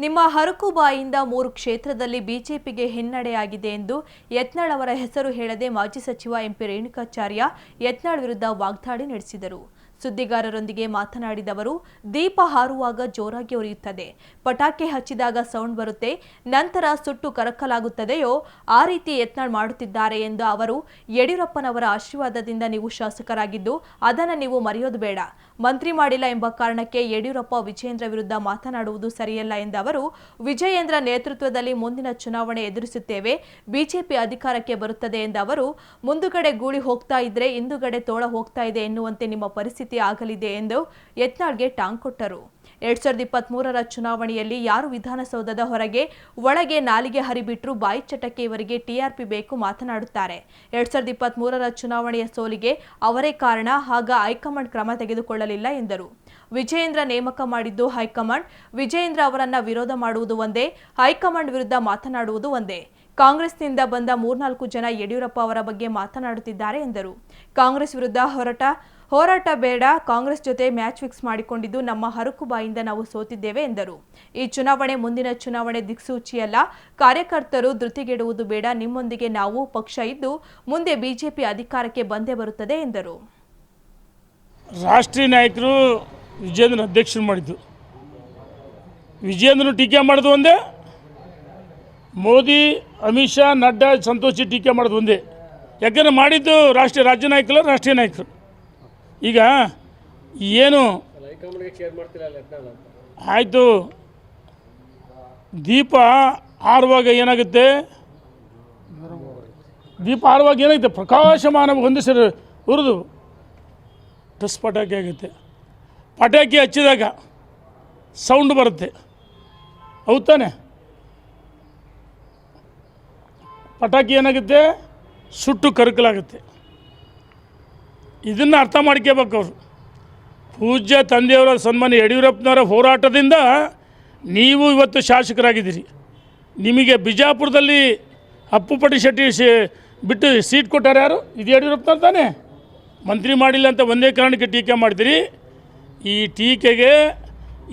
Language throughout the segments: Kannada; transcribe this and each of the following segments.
ನಿಮ್ಮ ಹರಕುಬಾಯಿಂದ 3 ಕ್ಷೇತ್ರದಲ್ಲಿ ಬಿಜೆಪಿಗೆ ಹಿನ್ನಡೆಯಾಗಿದೆ ಎಂದು ಯತ್ನಾಳ್ ಅವರ ಹೆಸರು ಹೇಳದೆ ಮಾಜಿ ಸಚಿವ ಎಂಪಿ ರೇಣುಕಾಚಾರ್ಯ ಯತ್ನಾಳ್ ವಿರುದ್ಧ ವಾಗ್ದಾಳಿ ನಡೆಸಿದರು. ಸುದ್ದಿಗಾರರೊಂದಿಗೆ ಮಾತನಾಡಿದ ಅವರು, ದೀಪ ಹಾರುವಾಗ ಜೋರಾಗಿ ಉರಿಯುತ್ತದೆ, ಪಟಾಕಿ ಹಚ್ಚಿದಾಗ ಸೌಂಡ್ ಬರುತ್ತೆ, ನಂತರ ಸುಟ್ಟು ಕರಕಲಾಗುತ್ತದೆಯೋ ಆ ರೀತಿ ಯತ್ನಾಳ್ ಮಾಡುತ್ತಿದ್ದಾರೆ ಎಂದು ಅವರು, ಯಡಿಯೂರಪ್ಪನವರ ಆಶೀರ್ವಾದದಿಂದ ನೀವು ಶಾಸಕರಾಗಿದ್ದು ಅದನ್ನು ನೀವು ಮರೆಯೋದು ಬೇಡ. ಮಂತ್ರಿ ಮಾಡಿಲ್ಲ ಎಂಬ ಕಾರಣಕ್ಕೆ ಯಡಿಯೂರಪ್ಪ ವಿಜಯೇಂದ್ರ ವಿರುದ್ಧ ಮಾತನಾಡುವುದು ಸರಿಯಲ್ಲ ಎಂದ ಅವರು, ವಿಜಯೇಂದ್ರ ನೇತೃತ್ವದಲ್ಲಿ ಮುಂದಿನ ಚುನಾವಣೆ ಎದುರಿಸುತ್ತೇವೆ, ಬಿಜೆಪಿ ಅಧಿಕಾರಕ್ಕೆ ಬರುತ್ತದೆ ಎಂದ ಅವರು, ಮುಂದುಗಡೆ ಗೂಳಿ ಹೋಗ್ತಾ ಇದ್ರೆ ಹಿಂದುಗಡೆ ತೋಳ ಹೋಗ್ತಾ ಇದೆ ಎನ್ನುವಂತೆ ನಿಮ್ಮ ಪರಿಸ್ಥಿತಿ ಆಗಲಿದೆ ಎಂದು ಯತ್ನಾಳ್ಗೆ ಟಾಂಗ್ ಕೊಟ್ಟರು. 2023ರ ಚುನಾವಣೆಯಲ್ಲಿ ಯಾರು ವಿಧಾನಸೌಧದ ಹೊರಗೆ ಒಳಗೆ ನಾಲಿಗೆ ಹರಿಬಿಟ್ರು ಬಾಯಿ ಚಟಕ್ಕೆ ಇವರಿಗೆ ಟಿಆರ್ಪಿ ಬೇಕು ಮಾತನಾಡುತ್ತಾರೆ. 2023ರ ಚುನಾವಣೆಯ ಸೋಲಿಗೆ ಅವರೇ ಕಾರಣ, ಆಗ ಹೈಕಮಾಂಡ್ ಕ್ರಮ ತೆಗೆದುಕೊಳ್ಳಲಿಲ್ಲ ಎಂದರು. ವಿಜಯೇಂದ್ರ ನೇಮಕ ಮಾಡಿದ್ದು ಹೈಕಮಾಂಡ್, ವಿಜಯೇಂದ್ರ ಅವರನ್ನ ವಿರೋಧ ಮಾಡುವುದು ಒಂದೇ, ಹೈಕಮಾಂಡ್ ವಿರುದ್ಧ ಮಾತನಾಡುವುದು ಒಂದೇ. ಕಾಂಗ್ರೆಸ್ನಿಂದ ಬಂದ 3-4 ಜನ ಯಡಿಯೂರಪ್ಪ ಅವರ ಬಗ್ಗೆ ಮಾತನಾಡುತ್ತಿದ್ದಾರೆ ಎಂದರು. ಕಾಂಗ್ರೆಸ್ ವಿರುದ್ಧ ಹೋರಾಟ ಬೇಡ, ಕಾಂಗ್ರೆಸ್ ಜೊತೆ ಮ್ಯಾಚ್ ಫಿಕ್ಸ್ ಮಾಡಿಕೊಂಡಿದ್ದು ನಮ್ಮ ಹರಕುಬಾಯಿಂದ ನಾವು ಸೋತಿದ್ದೇವೆ ಎಂದರು. ಈ ಚುನಾವಣೆ ಮುಂದಿನ ಚುನಾವಣೆ ದಿಕ್ಸೂಚಿಯಲ್ಲ, ಕಾರ್ಯಕರ್ತರು ಧೃತಿಗೆಡುವುದು ಬೇಡ, ನಿಮ್ಮೊಂದಿಗೆ ನಾವು ಪಕ್ಷ ಇದ್ದು ಮುಂದೆ ಬಿಜೆಪಿ ಅಧಿಕಾರಕ್ಕೆ ಬಂದೇ ಬರುತ್ತದೆ ಎಂದರು. ರಾಷ್ಟ್ರೀಯ ನಾಯಕರು ವಿಜಯೇಂದ್ರ ಅಧ್ಯಕ್ಷರು ಮಾಡಿದ್ದು, ವಿಜಯೇಂದ್ರ ಟೀಕೆ ಮಾಡೋದು ಒಂದೇ, ಮೋದಿ, ಅಮಿತ್ ಶಾ, ನಡ್ಡಾ, ಸಂತೋಷಿ ಟೀಕೆ ಮಾಡೋದು ಒಂದೇ. ಯಾಕಂದರೆ ಮಾಡಿದ್ದು ರಾಜ್ಯ ನಾಯಕರು, ರಾಷ್ಟ್ರೀಯ ನಾಯಕರು. ಈಗ ಏನು ಆಯಿತು, ದೀಪ ಆರುವಾಗ ಏನಾಗುತ್ತೆ, ದೀಪ ಆರುವಾಗ ಏನಾಗುತ್ತೆ, ಪ್ರಕಾಶಮಾನ ಹೊಂದಿಸಿರು ಉರಿದು ಟಸ್ ಪಟಾಕಿ ಆಗುತ್ತೆ. ಪಟಾಕಿ ಹಚ್ಚಿದಾಗ ಸೌಂಡ್ ಬರುತ್ತೆ, ಹೌದು ತಾನೆ? ಪಟಾಕಿ ಏನಾಗುತ್ತೆ, ಸುಟ್ಟು ಕರಕಲಾಗುತ್ತೆ. ಇದನ್ನು ಅರ್ಥ ಮಾಡ್ಕೋಬೇಕು ಅವರು. ಪೂಜ್ಯ ತಂದೆಯವರ ಸನ್ಮಾನ್ಯ ಯಡಿಯೂರಪ್ಪನವರ ಹೋರಾಟದಿಂದ ನೀವು ಇವತ್ತು ಶಾಸಕರಾಗಿದ್ದೀರಿ. ನಿಮಗೆ ಬಿಜಾಪುರದಲ್ಲಿ ಅಪ್ಪುಪಟ್ಟಿ ಶೆಟ್ಟಿ ಬಿಟ್ಟು ಸೀಟ್ ಕೊಟ್ಟಾರೆ ಯಾರು? ಇದು ಯಡಿಯೂರಪ್ಪನವ್ರು ತಾನೇ? ಮಂತ್ರಿ ಮಾಡಿಲ್ಲ ಅಂತ ಒಂದೇ ಕಾರಣಕ್ಕೆ ಟೀಕೆ ಮಾಡ್ತೀರಿ. ಈ ಟೀಕೆಗೆ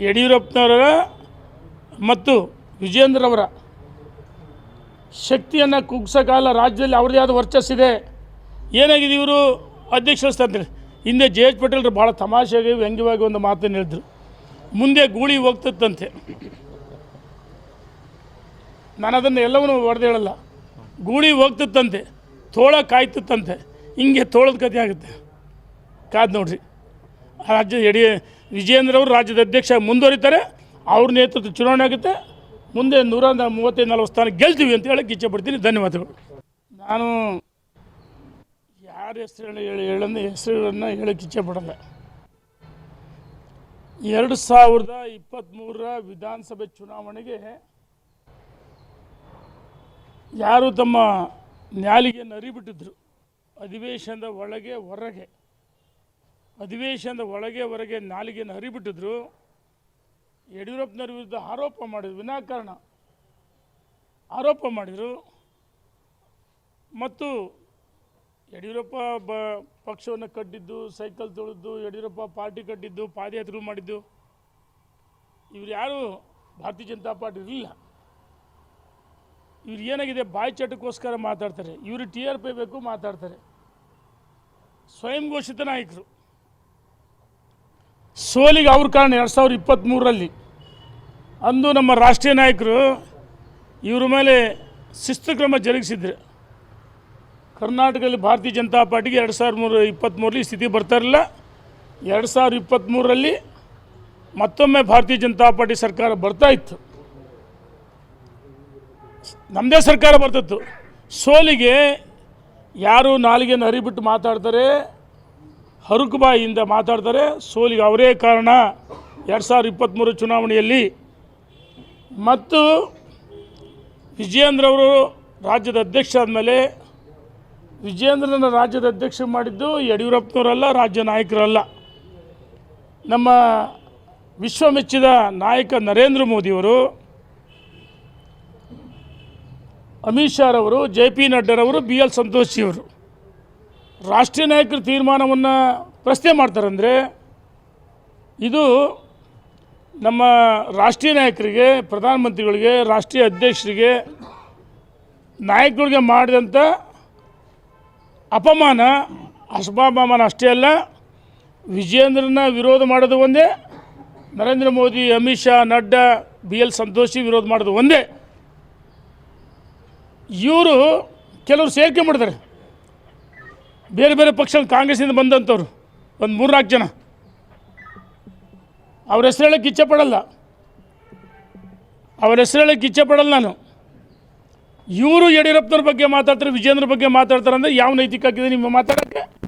ಯಡಿಯೂರಪ್ಪನವರ ಮತ್ತು ವಿಜಯೇಂದ್ರವರ ಶಕ್ತಿಯನ್ನು ಕುಗ್ಸೋಕಾಲ, ರಾಜ್ಯದಲ್ಲಿ ಅವ್ರದ್ದೇ ಆದ ವರ್ಚಸ್ಸಿದೆ. ಏನಾಗಿದೆ, ಇವರು ಅಧ್ಯಕ್ಷ ಸ್ಥಾನದಲ್ಲಿ ಹಿಂದೆ ಜೆ.ಎಚ್. ಪಟೇಲ್ರು ಭಾಳ ತಮಾಷೆಯಾಗಿ ವ್ಯಂಗ್ಯವಾಗಿ ಒಂದು ಮಾತನ್ನು ಹೇಳಿದ್ರು, ಮುಂದೆ ಗೂಳಿ ಹೋಗ್ತದಂತೆ. ನಾನು ಅದನ್ನು ಎಲ್ಲವನ್ನೂ ಹೊಡೆದು ಹೇಳಲ್ಲ. ಗೂಳಿ ಹೋಗ್ತದಂತೆ, ತೋಳ ಕಾಯ್ತದಂತೆ, ಹಿಂಗೆ ತೋಳದ ಕಥೆ ಆಗುತ್ತೆ. ಕಾದು ನೋಡ್ರಿ. ವಿಜಯೇಂದ್ರ ಅವರು ರಾಜ್ಯದ ಅಧ್ಯಕ್ಷ ಮುಂದುವರಿತಾರೆ, ಅವ್ರ ನೇತೃತ್ವ ಚುನಾವಣೆ ಆಗುತ್ತೆ, ಮುಂದೆ 135-40 ಸ್ಥಾನ ಗೆಲ್ತೀವಿ ಅಂತ ಹೇಳಕ್ಕೆ ಇಚ್ಛೆ ಪಡ್ತೀನಿ. ಧನ್ಯವಾದಗಳು. ನಾನು ಯಾರ ಹೆಸರುಗಳನ್ನು ಹೇಳೋಕ್ಕೆ ಇಚ್ಛೆ ಪಡಲ್ಲ. 2023ರ ವಿಧಾನಸಭೆ ಚುನಾವಣೆಗೆ ಯಾರು ತಮ್ಮ ನ್ಯಾಲಿಗೆಯನ್ನು ಹರಿಬಿಟ್ಟಿದ್ರು, ಅಧಿವೇಶನದ ಒಳಗೆ ಹೊರಗೆ ನಾಲಿಗೆಯನ್ನು ಹರಿಬಿಟ್ಟಿದ್ರು, ಯಡಿಯೂರಪ್ಪನವ್ರ ವಿರುದ್ಧ ಆರೋಪ ಮಾಡಿದ್ರು, ವಿನಾಕಾರಣ ಆರೋಪ ಮಾಡಿದರು. ಮತ್ತು ಯಡಿಯೂರಪ್ಪ ಪಕ್ಷವನ್ನು ಕಟ್ಟಿದ್ದು, ಸೈಕಲ್ ತೊಳೆದು, ಯಡಿಯೂರಪ್ಪ ಪಾರ್ಟಿ ಕಟ್ಟಿದ್ದು, ಪಾದಯಾತ್ರೆ ಮಾಡಿದ್ದು, ಇವ್ರು ಯಾರು ಭಾರತೀಯ ಜನತಾ ಪಾರ್ಟಿ ಇರಲಿಲ್ಲ. ಇವ್ರು ಏನಾಗಿದೆ, ಬಾಯಿ ಚಟಕ್ಕೋಸ್ಕರ ಮಾತಾಡ್ತಾರೆ, ಇವರು TRP ಬೇಕು ಮಾತಾಡ್ತಾರೆ. ಸ್ವಯಂ ಘೋಷಿತ ನಾಯಕರು. ಸೋಲಿಗೆ ಅವ್ರ ಕಾರಣ 2023ರಲ್ಲಿ ಅಂದು ನಮ್ಮ ರಾಷ್ಟ್ರೀಯ ನಾಯಕರು ಇವ್ರ ಮೇಲೆ ಶಿಸ್ತು ಕ್ರಮ ಜರುಗಿಸಿದ್ರು. ಕರ್ನಾಟಕದಲ್ಲಿ ಭಾರತೀಯ ಜನತಾ ಪಾರ್ಟಿಗೆ 2023ರಲ್ಲಿ ಸ್ಥಿತಿ ಬರ್ತಾ ಇರಲಿಲ್ಲ. 2023ರಲ್ಲಿ ಮತ್ತೊಮ್ಮೆ ಭಾರತೀಯ ಜನತಾ ಪಾರ್ಟಿ ಸರ್ಕಾರ ಬರ್ತಾ ಇತ್ತು, ನಮ್ಮದೇ ಸರ್ಕಾರ ಬರ್ತಿತ್ತು. ಸೋಲಿಗೆ ಯಾರು ನಾಲಿಗೆಯನ್ನು ಹರಿಬಿಟ್ಟು ಮಾತಾಡ್ತಾರೆ, ಹರಕುಬಾಯಿಯಿಂದ ಮಾತಾಡ್ತಾರೆ, ಸೋಲಿಗೆ ಅವರೇ ಕಾರಣ 2023 ಚುನಾವಣೆಯಲ್ಲಿ. ಮತ್ತು ವಿಜಯೇಂದ್ರವರು ರಾಜ್ಯದ ಅಧ್ಯಕ್ಷ ಆದಮೇಲೆ, ವಿಜಯೇಂದ್ರನ ರಾಜ್ಯದ ಅಧ್ಯಕ್ಷ ಮಾಡಿದ್ದು ಯಡಿಯೂರಪ್ಪನವರಲ್ಲ, ರಾಜ್ಯ ನಾಯಕರಲ್ಲ, ನಮ್ಮ ವಿಶ್ವಮೆಚ್ಚಿದ ನಾಯಕ ನರೇಂದ್ರ ಮೋದಿಯವರು, ಅಮಿತ್ ಶಾ ರವರು, JP ನಡ್ಡಾರವರು, BL ಸಂತೋಷಿಯವರು. ರಾಷ್ಟ್ರೀಯ ನಾಯಕರ ತೀರ್ಮಾನವನ್ನು ಪ್ರಶ್ನೆ ಮಾಡ್ತಾರಂದರೆ ಇದು ನಮ್ಮ ರಾಷ್ಟ್ರೀಯ ನಾಯಕರಿಗೆ, ಪ್ರಧಾನಮಂತ್ರಿಗಳಿಗೆ, ರಾಷ್ಟ್ರೀಯ ಅಧ್ಯಕ್ಷರಿಗೆ, ನಾಯಕರಿಗೆ ಮಾಡಿದಂಥ ಅಪಮಾನ, ಅಸಮಾನ ಅಷ್ಟೇ ಅಲ್ಲ, ವಿಜೇಂದ್ರನ ವಿರೋಧ ಮಾಡೋದು ಒಂದೇ, ನರೇಂದ್ರ ಮೋದಿ, ಅಮಿತ್ ಶಾ, ನಡ್ಡಾ, BL ಸಂತೋಷಿ ವಿರೋಧ ಮಾಡೋದು ಒಂದೇ. ಇವರು ಕೆಲವರು ಸೇರಿಕೆ ಮಾಡ್ತಾರೆ, ಬೇರೆ ಬೇರೆ ಪಕ್ಷ ಕಾಂಗ್ರೆಸ್ಸಿಂದ ಬಂದಂಥವ್ರು ಒಂದು 3-4 ಜನ. ಅವ್ರ ಹೆಸರು ಹೇಳೋಕ್ಕೆ ಇಚ್ಛೆ ಪಡಲ್ಲ ನಾನು. ಇವರು ಯಡಿಯೂರಪ್ಪನವ್ರ ಬಗ್ಗೆ ಮಾತಾಡ್ತಾರೆ, ವಿಜೇಂದ್ರ ಬಗ್ಗೆ ಮಾತಾಡ್ತಾರೆ ಅಂದರೆ ಯಾವ ನೈತಿಕ ಆಗಿದೆ ನಿಮ್ಮ ಮಾತಾಡೋಕ್ಕೆ?